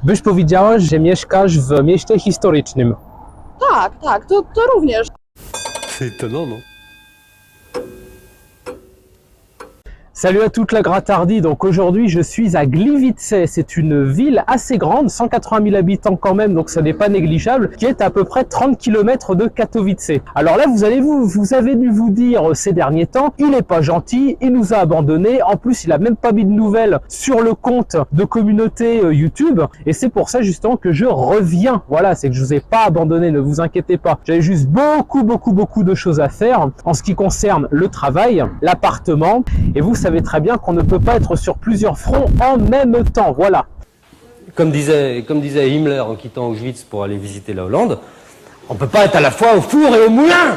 Byś powiedziała, że mieszkasz w mieście historycznym? Tak, to również. C'est étonnant, non? Salut à toute la Gratardie, donc aujourd'hui je suis à Gliwice, c'est une ville assez grande, 180 000 habitants quand même, donc ça n'est pas négligeable, qui est à peu près 30 km de Katowice. Alors là vous avez dû vous dire ces derniers temps, il n'est pas gentil, il nous a abandonnés, en plus il a même pas mis de nouvelles sur le compte de communauté YouTube, et c'est pour ça justement que je reviens, voilà, c'est que je vous ai pas abandonné, ne vous inquiétez pas, j'avais juste beaucoup de choses à faire en ce qui concerne le travail, l'appartement, et vous savez très bien qu'on ne peut pas être sur plusieurs fronts en même temps, voilà. Comme disait Himmler en quittant Auschwitz pour aller visiter la Hollande, on peut pas être à la fois au four et au moulin.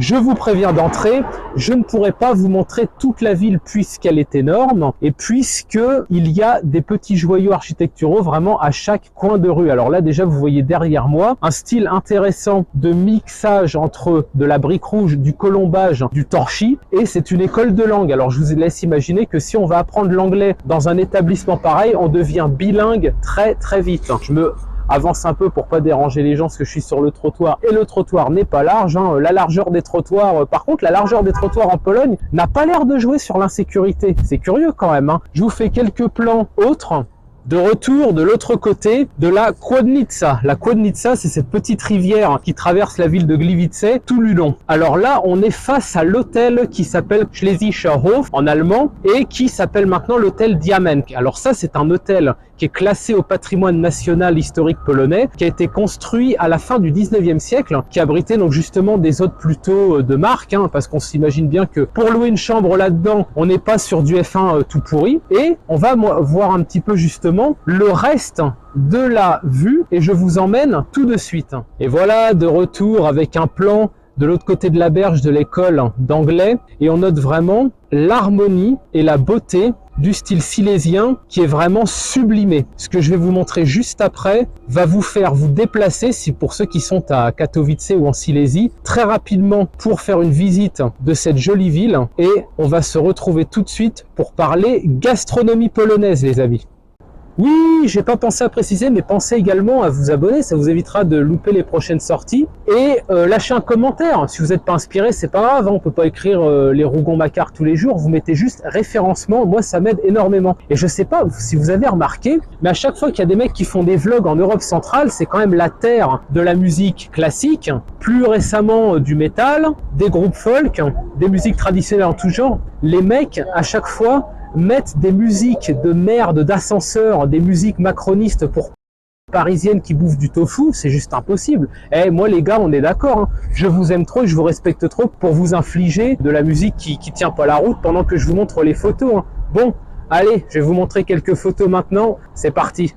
Je vous préviens d'entrée, je ne pourrai pas vous montrer toute la ville puisqu'elle est énorme et puisqu'il y a des petits joyaux architecturaux vraiment à chaque coin de rue. Alors là déjà vous voyez derrière moi un style intéressant de mixage entre de la brique rouge, du colombage, du torchis, et c'est une école de langue. Alors je vous laisse imaginer que si on va apprendre l'anglais dans un établissement pareil, on devient bilingue très vite. Je me avance un peu pour pas déranger les gens parce que je suis sur le trottoir et le trottoir n'est pas large, hein. La largeur des trottoirs, par contre la largeur des trottoirs en Pologne n'a pas l'air de jouer sur l'insécurité. C'est curieux quand même, hein. Je vous fais quelques plans autres de retour de l'autre côté de la Kłodnica. La Kłodnica, c'est cette petite rivière qui traverse la ville de Gliwice tout le long. Alors là, on est face à l'hôtel qui s'appelle Schlesischer Hof en allemand et qui s'appelle maintenant l'hôtel Diamenk. Alors ça, c'est un hôtel qui est classé au patrimoine national historique polonais, qui a été construit à la fin du 19e siècle, qui abritait donc justement des hôtes plutôt de marque, hein, parce qu'on s'imagine bien que pour louer une chambre là-dedans, on n'est pas sur du F1 tout pourri. Et on va voir un petit peu justement le reste de la vue et je vous emmène tout de suite. Et voilà, de retour avec un plan de l'autre côté de la berge de l'école d'anglais et on note vraiment l'harmonie et la beauté du style silésien qui est vraiment sublimé. Ce que je vais vous montrer juste après va vous faire vous déplacer, si pour ceux qui sont à Katowice ou en Silésie, très rapidement pour faire une visite de cette jolie ville et on va se retrouver tout de suite pour parler gastronomie polonaise les amis. Oui, j'ai pas pensé à préciser, mais pensez également à vous abonner, ça vous évitera de louper les prochaines sorties. Et lâchez un commentaire, si vous n'êtes pas inspiré, c'est pas grave, hein, on peut pas écrire les Rougon-Macquart tous les jours, vous mettez juste référencement, moi ça m'aide énormément. Et je sais pas si vous avez remarqué, mais à chaque fois qu'il y a des mecs qui font des vlogs en Europe centrale, c'est quand même la terre de la musique classique, plus récemment du métal, des groupes folk, des musiques traditionnelles en tout genre. Les mecs, à chaque fois, mettre des musiques de merde, d'ascenseur, des musiques macronistes pour parisiennes qui bouffent du tofu, c'est juste impossible. Eh, moi les gars, on est d'accord, hein. Je vous aime trop et je vous respecte trop pour vous infliger de la musique qui tient pas la route pendant que je vous montre les photos, hein. Bon, allez, je vais vous montrer quelques photos maintenant, c'est parti.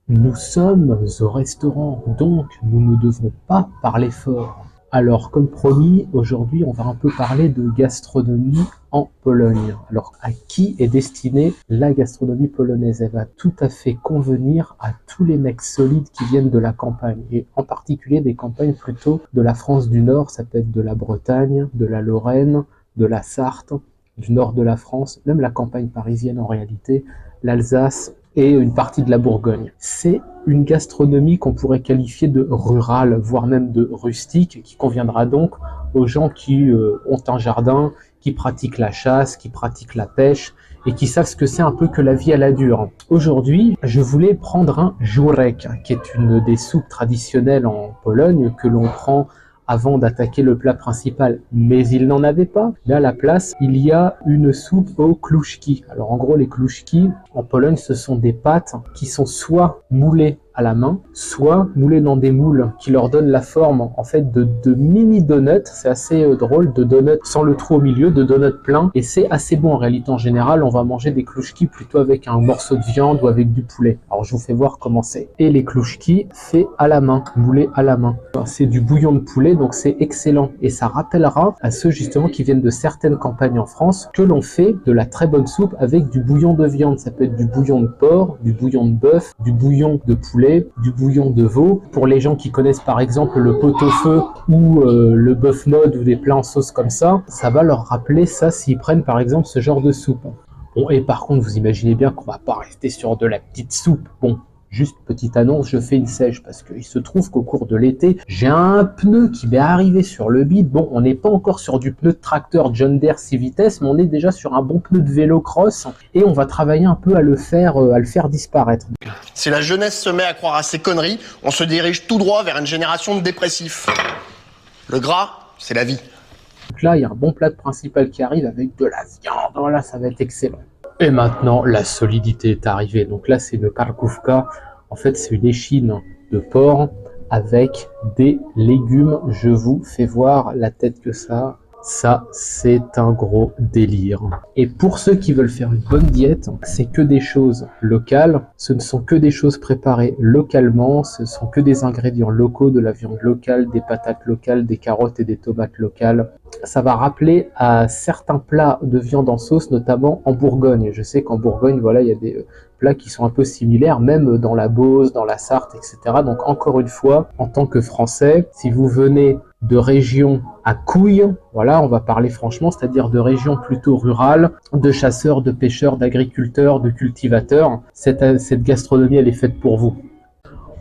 Nous sommes au restaurant, donc nous ne devons pas parler fort. Alors, comme promis, aujourd'hui, on va un peu parler de gastronomie en Pologne. Alors, à qui est destinée la gastronomie polonaise? Elle va tout à fait convenir à tous les mecs solides qui viennent de la campagne, et en particulier des campagnes plutôt de la France du Nord, ça peut être de la Bretagne, de la Lorraine, de la Sarthe, du nord de la France, même la campagne parisienne en réalité, l'Alsace, et une partie de la Bourgogne. C'est une gastronomie qu'on pourrait qualifier de rurale, voire même de rustique, qui conviendra donc aux gens qui ont un jardin, qui pratiquent la chasse, qui pratiquent la pêche, et qui savent ce que c'est un peu que la vie à la dure. Aujourd'hui, je voulais prendre un żurek, qui est une des soupes traditionnelles en Pologne, que l'on prend avant d'attaquer le plat principal, mais il n'en avait pas. Là, à la place, il y a une soupe aux kluszki. Alors en gros, les kluszki, en Pologne, ce sont des pâtes qui sont soit moulées à la main, soit moulées dans des moules qui leur donnent la forme en fait de mini donuts. C'est assez drôle, de donuts sans le trou au milieu, de donuts pleins, et c'est assez bon en réalité. En général, on va manger des kluszki plutôt avec un morceau de viande ou avec du poulet. Alors je vous fais voir comment c'est. Et les kluszki faits à la main, moulés à la main. C'est du bouillon de poulet, donc c'est excellent, et ça rappellera à ceux justement qui viennent de certaines campagnes en France que l'on fait de la très bonne soupe avec du bouillon de viande. Ça peut être du bouillon de porc, du bouillon de bœuf, du bouillon de poulet, du bouillon de veau. Pour les gens qui connaissent par exemple le pot-au-feu ou le bœuf mode ou des plats en sauce comme ça, ça va leur rappeler ça s'ils prennent par exemple ce genre de soupe. Bon, et par contre, vous imaginez bien qu'on va pas rester sur de la petite soupe. Bon, juste petite annonce, je fais une sèche parce qu'il se trouve qu'au cours de l'été, j'ai un pneu qui m'est arrivé sur le bide. Bon, on n'est pas encore sur du pneu de tracteur John Deere 6 vitesses, mais on est déjà sur un bon pneu de vélo cross et on va travailler un peu à le faire disparaître. Si la jeunesse se met à croire à ces conneries, on se dirige tout droit vers une génération de dépressifs. Le gras, c'est la vie. Donc là, il y a un bon plat principal qui arrive avec de la viande. Voilà, ça va être excellent. Et maintenant, la solidité est arrivée. Donc là, c'est une karkówka. En fait, c'est une échine de porc avec des légumes. Je vous fais voir la tête que ça a. Ça, c'est un gros délire. Et pour ceux qui veulent faire une bonne diète, c'est que des choses locales. Ce ne sont que des choses préparées localement. Ce sont que des ingrédients locaux, de la viande locale, des patates locales, des carottes et des tomates locales. Ça va rappeler à certains plats de viande en sauce, notamment en Bourgogne. Je sais qu'en Bourgogne, voilà, il y a des plats qui sont un peu similaires, même dans la Beauce, dans la Sarthe, etc. Donc encore une fois, en tant que Français, si vous venez de régions à couilles, voilà, on va parler franchement, c'est-à-dire de régions plutôt rurales, de chasseurs, de pêcheurs, d'agriculteurs, de cultivateurs, cette gastronomie, elle est faite pour vous.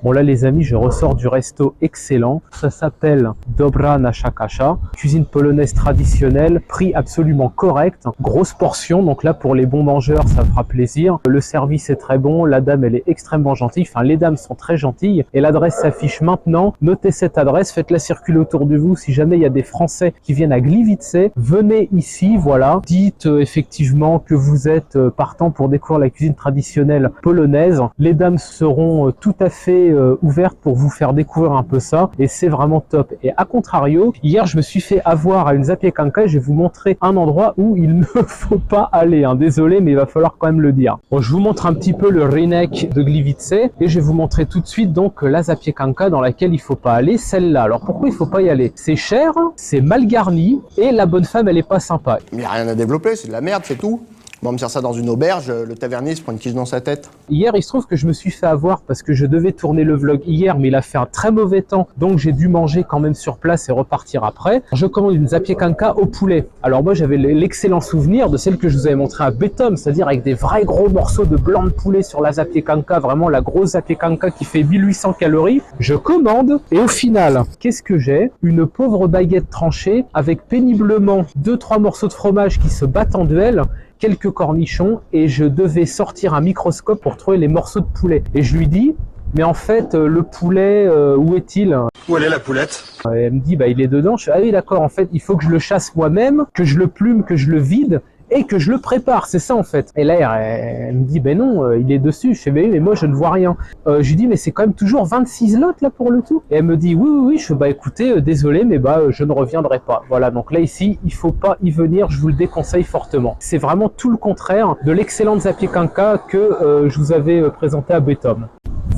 Bon là les amis, je ressors du resto excellent, ça s'appelle Dobra Nasza Kasza, cuisine polonaise traditionnelle, prix absolument correct, grosse portion, donc là pour les bons mangeurs ça fera plaisir, le service est très bon, la dame elle est extrêmement gentille, enfin les dames sont très gentilles, et l'adresse s'affiche maintenant, notez cette adresse, faites-la circuler autour de vous, si jamais il y a des Français qui viennent à Gliwice, venez ici, voilà, dites effectivement que vous êtes partant pour découvrir la cuisine traditionnelle polonaise, les dames seront tout à fait ouverte pour vous faire découvrir un peu ça et c'est vraiment top. Et à contrario, hier je me suis fait avoir à une zapiekanka et je vais vous montrer un endroit où il ne faut pas aller, hein. Désolé mais il va falloir quand même le dire. Bon, je vous montre un petit peu le Rynek de Gliwice et je vais vous montrer tout de suite donc la zapiekanka dans laquelle il faut pas aller, celle-là. Alors pourquoi il faut pas y aller? C'est cher, c'est mal garni et la bonne femme elle est pas sympa. Il n'y a rien à développer, c'est de la merde, c'est tout. On va me faire ça dans une auberge, le tavernier se prend une quiche dans sa tête. Hier, il se trouve que je me suis fait avoir parce que je devais tourner le vlog hier, mais il a fait un très mauvais temps, donc j'ai dû manger quand même sur place et repartir après. Je commande une zapiekanka au poulet. Alors moi, j'avais l'excellent souvenir de celle que je vous avais montrée à Betom, c'est-à-dire avec des vrais gros morceaux de blanc de poulet sur la zapiekanka, vraiment la grosse zapiekanka qui fait 1800 calories. Je commande et au final, qu'est-ce que j'ai? Une pauvre baguette tranchée avec péniblement 2-3 morceaux de fromage qui se battent en duel, quelques cornichons et je devais sortir un microscope pour trouver les morceaux de poulet. Et je lui dis, mais en fait, le poulet, où est-il? Où elle est la poulette? Et elle me dit, bah il est dedans. Je fais, ah oui d'accord, en fait, il faut que je le chasse moi-même, que je le plume, que je le vide et que je le prépare, c'est ça en fait. Et là, elle me dit, ben non, il est dessus. Je fais, ben oui, mais moi je ne vois rien. Je lui dis, mais c'est quand même toujours 26 lots là pour le tout. Et elle me dit, oui, oui, oui. Je fais, bah écoutez, désolé, mais bah je ne reviendrai pas. Voilà, donc là ici, il faut pas y venir, je vous le déconseille fortement. C'est vraiment tout le contraire de l'excellente zapiekanka que je vous avais présenté à Betom.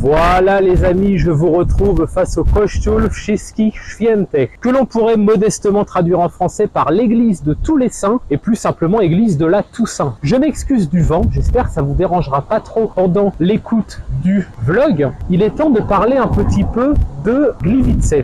Voilà les amis, je vous retrouve face au Kościół Wszystkich Świętych, que l'on pourrait modestement traduire en français par l'église de tous les saints, et plus simplement église de la Toussaint. Je m'excuse du vent, j'espère que ça vous dérangera pas trop pendant l'écoute du vlog. Il est temps de parler un petit peu de Gliwice.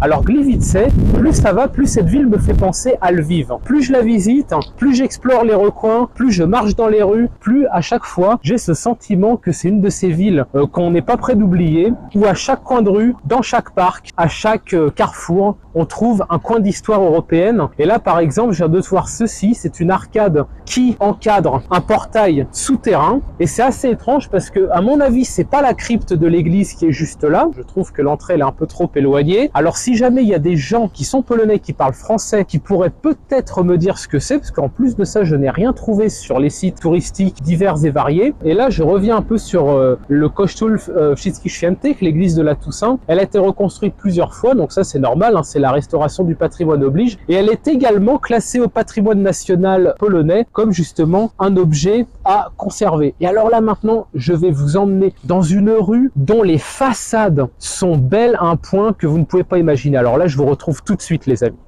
Alors Gliwice, plus ça va, plus cette ville me fait penser à Lviv. Plus je la visite, plus j'explore les recoins, plus je marche dans les rues, plus à chaque fois j'ai ce sentiment que c'est une de ces villes qu'on n'est pas prêt d'oublier, où à chaque coin de rue, dans chaque parc, à chaque carrefour, on trouve un coin d'histoire européenne. Et là par exemple, je viens de voir ceci, c'est une arcade qui encadre un portail souterrain. Et c'est assez étrange parce que à mon avis, c'est pas la crypte de l'église qui est juste là. Je trouve que l'entrée elle est un peu trop éloignée. Alors si si jamais il y a des gens qui sont polonais, qui parlent français, qui pourraient peut-être me dire ce que c'est, parce qu'en plus de ça, je n'ai rien trouvé sur les sites touristiques divers et variés. Et là, je reviens un peu sur le Kościół Wszystkich Świętych, l'église de la Toussaint. Elle a été reconstruite plusieurs fois, donc ça c'est normal, hein, c'est la restauration du patrimoine oblige. Et elle est également classée au patrimoine national polonais comme justement un objet à conserver. Et alors là maintenant, je vais vous emmener dans une rue dont les façades sont belles à un point que vous ne pouvez pas imaginer. Alors là, je vous retrouve tout de suite, les amis.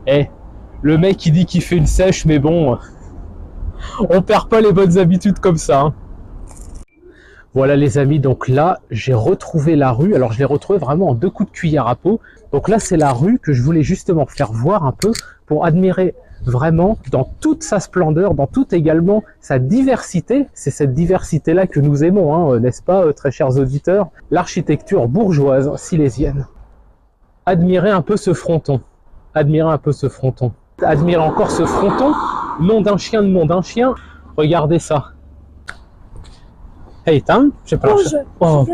Eh, le mec il dit qu'il fait une sèche, mais bon, on perd pas les bonnes habitudes comme ça. Hein. Voilà les amis, donc là j'ai retrouvé la rue. Alors je l'ai retrouvée vraiment en 2 coups de cuillère à peau. Donc là c'est la rue que je voulais justement faire voir un peu pour admirer vraiment dans toute sa splendeur, dans toute également sa diversité. C'est cette diversité-là que nous aimons, hein, n'est-ce pas, très chers auditeurs? L'architecture bourgeoise silésienne. Admirez un peu ce fronton. Admirez un peu ce fronton. Admirez encore ce fronton. Nom d'un chien, de nom d'un chien. Regardez ça. Hej tam, przepraszam. O,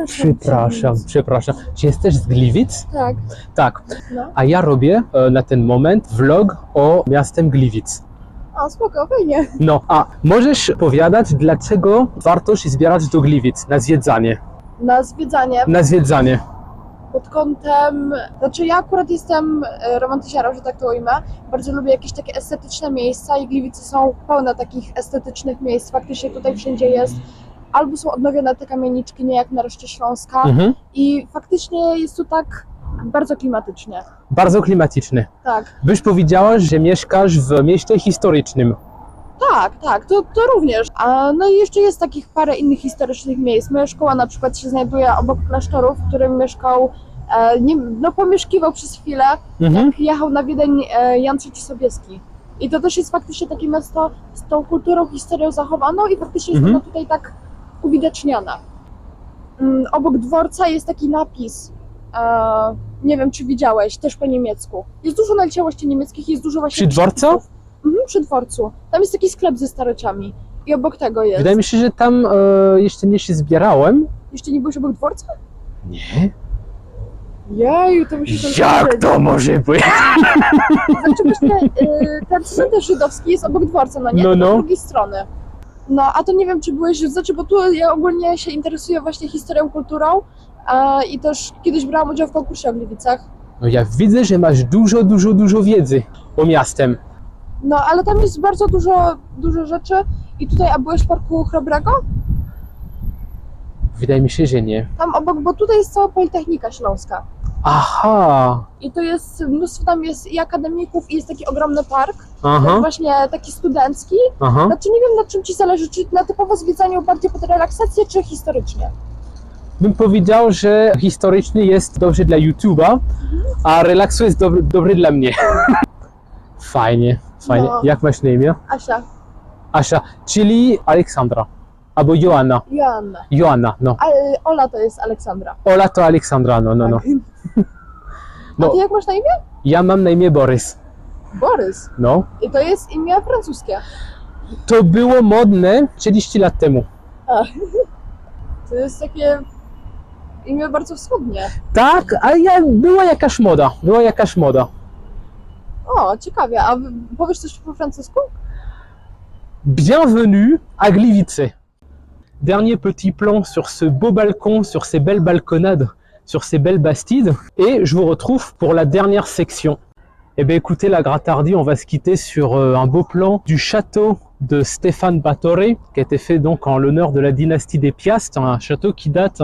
przepraszam. Czy jesteś z Gliwic? Tak. Tak. No. A ja robię na ten moment vlog o miastem Gliwic. A, spoko, fajnie. No, a możesz powiadać, dlaczego warto się zbierać do Gliwic na zwiedzanie? Na zwiedzanie Na zwiedzanie. pod kątem... Znaczy ja akurat jestem romantysiarą, że tak to ujmę. Bardzo lubię jakieś takie estetyczne miejsca i Gliwice są pełne takich estetycznych miejsc. Faktycznie tutaj wszędzie jest. Albo są odnowione te kamieniczki, nie jak na reszcie Śląska. I faktycznie jest tu tak bardzo klimatycznie. Bardzo klimatyczny. Tak. Byś powiedziała, że mieszkasz w mieście historycznym. Tak, to również. No i jeszcze jest takich parę innych historycznych miejsc. Moja szkoła na przykład się znajduje obok klasztoru, w którym mieszkał, pomieszkiwał przez chwilę, jak jechał na Wiedeń Jan III Sobieski. I to też jest faktycznie takie miasto z tą kulturą, historią zachowaną i faktycznie jest ona tutaj tak uwidaczniana. Obok dworca jest taki napis, nie wiem czy widziałeś, też po niemiecku. Jest dużo naleciałości niemieckich, jest dużo właśnie... Przy dworcu? Przy dworcu. Tam jest taki sklep ze stareczami i obok tego jest. Wydaje mi się, że tam jeszcze nie się zbierałem. Jeszcze nie byłeś obok dworca? Nie. Jeju, to musisz... Jak to może być? Znaczy właśnie, ten cmentarz żydowski jest obok dworca, no nie? No. Z drugiej strony. No, a to nie wiem, czy byłeś, znaczy, bo tu ja ogólnie się interesuję właśnie historią, kulturą i też kiedyś brałam udział w konkursie o Gliwicach. No ja widzę, że masz dużo wiedzy o miastem. No, ale tam jest bardzo dużo rzeczy i tutaj, a byłeś w Parku Chrobrego? Wydaje mi się, że nie. Tam obok, bo tutaj jest cała Politechnika Śląska. Aha. I to jest mnóstwo, tam jest i akademików i jest taki ogromny park, Aha. właśnie taki studencki. Aha. Znaczy nie wiem, na czym ci zależy, czy na typowo zwiedzaniu bardziej pod relaksację, czy historycznie. Bym powiedział, że historyczny jest dobrze dla YouTube'a, a relaksu jest dobry dla mnie. Fajnie. No. Jak masz na imię? Asia, Asia, czyli Aleksandra. Albo Joanna. Joanna. Joanna, no. A Ola to jest Aleksandra. Ola to Aleksandra, no. A No, ty jak masz na imię? ja mam na imię Borys. Borys. No. I to jest imię francuskie. To było modne 30 lat temu. To jest takie imię bardzo wschodnie. Tak, ale była jakaś moda. O, ciekawie. A powiesz coś po francusku? Bienvenue à Gliwice. Dernier petit plan sur ce beau balcon, sur ces belles balconnades, sur ces belles bastides. Et je vous retrouve pour la dernière section. Eh bien écoutez la Grattardi, on va se quitter sur un beau plan du château de Stéphane Batory, qui a été fait donc en l'honneur de la dynastie des Piast, un château qui date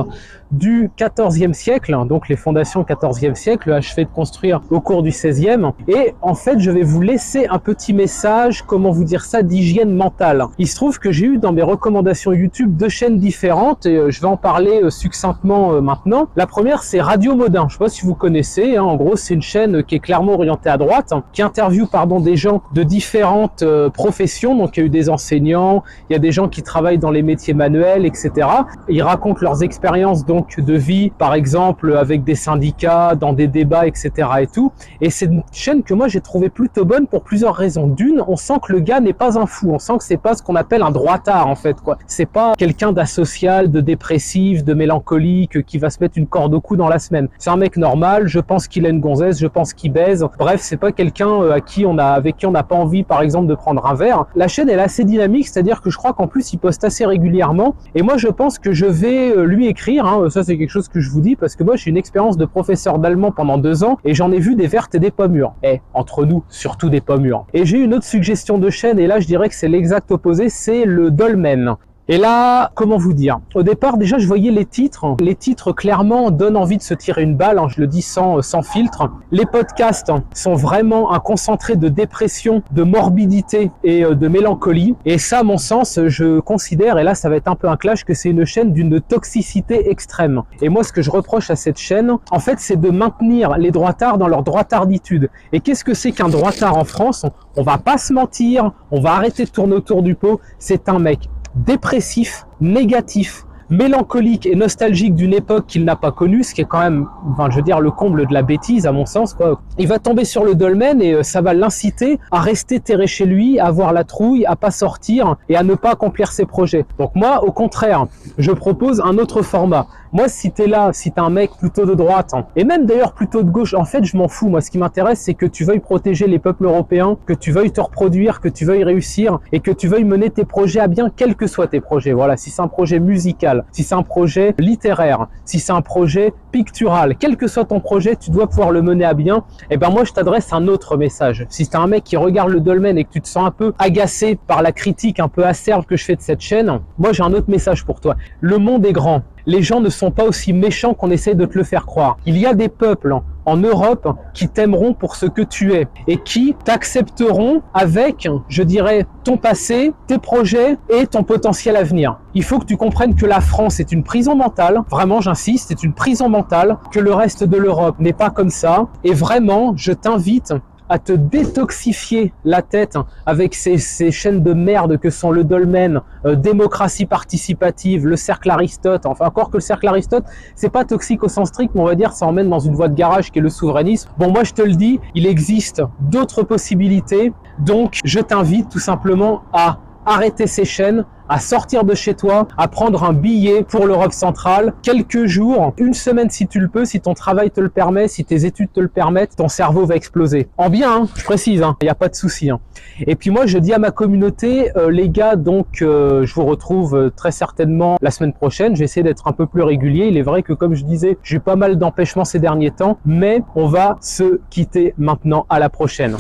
du XIVe siècle, donc les fondations XIVe siècle, achevé de construire au cours du XVIe. Et en fait, je vais vous laisser un petit message, comment vous dire ça, d'hygiène mentale. Il se trouve que j'ai eu dans mes recommandations YouTube 2 chaînes différentes, et je vais en parler succinctement maintenant. La première, c'est Radio Modin, je sais pas si vous connaissez, hein, en gros c'est une chaîne qui est clairement orientée à droite, qui interviewe des gens de différentes professions, donc il y a eu des enseignants, il y a des gens qui travaillent dans les métiers manuels, etc. Ils racontent leurs expériences donc de vie, par exemple avec des syndicats, dans des débats, etc. et tout. Et c'est une chaîne que moi j'ai trouvé plutôt bonne pour plusieurs raisons. D'une, on sent que le gars n'est pas un fou, on sent que c'est pas ce qu'on appelle un droitard en fait, quoi. C'est pas quelqu'un d'asocial, de dépressif, de mélancolique qui va se mettre une corde au cou dans la semaine. C'est un mec normal, je pense qu'il a une gonzesse, je pense qu'il baise. Bref, c'est pas quelqu'un avec qui on n'a pas envie, par exemple, de prendre un verre. La chaîne elle est assez dynamique, c'est-à-dire que je crois qu'en plus il poste assez régulièrement. Et moi je pense que je vais lui écrire, hein, ça c'est quelque chose que je vous dis parce que moi j'ai une expérience de professeur d'allemand pendant 2 ans et j'en ai vu des vertes et des pas mûres. Et entre nous, surtout des pas mûres. Et j'ai une autre suggestion de chaîne et là je dirais que c'est l'exact opposé, c'est le dolmen. Et là, comment vous dire? Au départ, déjà, je voyais les titres. Les titres, clairement, donnent envie de se tirer une balle, hein, je le dis sans filtre. Les podcasts sont vraiment un concentré de dépression, de morbidité et de mélancolie. Et ça, à mon sens, je considère, et là, ça va être un peu un clash, que c'est une chaîne d'une toxicité extrême. Et moi, ce que je reproche à cette chaîne, en fait, c'est de maintenir les droitards dans leur droitarditude. Et qu'est-ce que c'est qu'un droitard en France? On va pas se mentir, on va arrêter de tourner autour du pot. C'est un mec dépressif, négatif, mélancolique et nostalgique d'une époque qu'il n'a pas connue, ce qui est quand même, enfin, je veux dire, le comble de la bêtise à mon sens, quoi. Il va tomber sur le dolmen et ça va l'inciter à rester terré chez lui, à avoir la trouille, à pas sortir et à ne pas accomplir ses projets. Donc moi, au contraire, je propose un autre format. Moi, si t'es là, si t'es un mec plutôt de droite, hein, et même d'ailleurs plutôt de gauche, en fait, je m'en fous. Moi, ce qui m'intéresse, c'est que tu veuilles protéger les peuples européens, que tu veuilles te reproduire, que tu veuilles réussir et que tu veuilles mener tes projets à bien, quels que soient tes projets. Voilà, si c'est un projet musical, si c'est un projet littéraire, si c'est un projet pictural, quel que soit ton projet, tu dois pouvoir le mener à bien. Et ben moi, je t'adresse un autre message. Si t'es un mec qui regarde le dolmen et que tu te sens un peu agacé par la critique un peu acerbe que je fais de cette chaîne, moi, j'ai un autre message pour toi. Le monde est grand. Les gens ne sont pas aussi méchants qu'on essaie de te le faire croire. Il y a des peuples en Europe qui t'aimeront pour ce que tu es et qui t'accepteront avec, je dirais, ton passé, tes projets et ton potentiel à venir. Il faut que tu comprennes que la France est une prison mentale, vraiment j'insiste, c'est une prison mentale, que le reste de l'Europe n'est pas comme ça et vraiment, je t'invite à te détoxifier la tête avec ces chaînes de merde que sont le dolmen, démocratie participative, le cercle Aristote, enfin encore que le cercle Aristote, c'est pas toxique au sens strict, mais on va dire ça emmène dans une voie de garage qui est le souverainisme. Bon, moi je te le dis, il existe d'autres possibilités, donc je t'invite tout simplement à arrêter ces chaînes, à sortir de chez toi, à prendre un billet pour l'Europe centrale, quelques jours, une semaine si tu le peux, si ton travail te le permet, si tes études te le permettent, ton cerveau va exploser. En bien, hein, je précise, il n'y a pas de souci. Hein. Et puis moi, je dis à ma communauté, les gars, donc je vous retrouve très certainement la semaine prochaine. J'essaie d'être un peu plus régulier. Il est vrai que, comme je disais, j'ai eu pas mal d'empêchements ces derniers temps, mais on va se quitter maintenant. À la prochaine.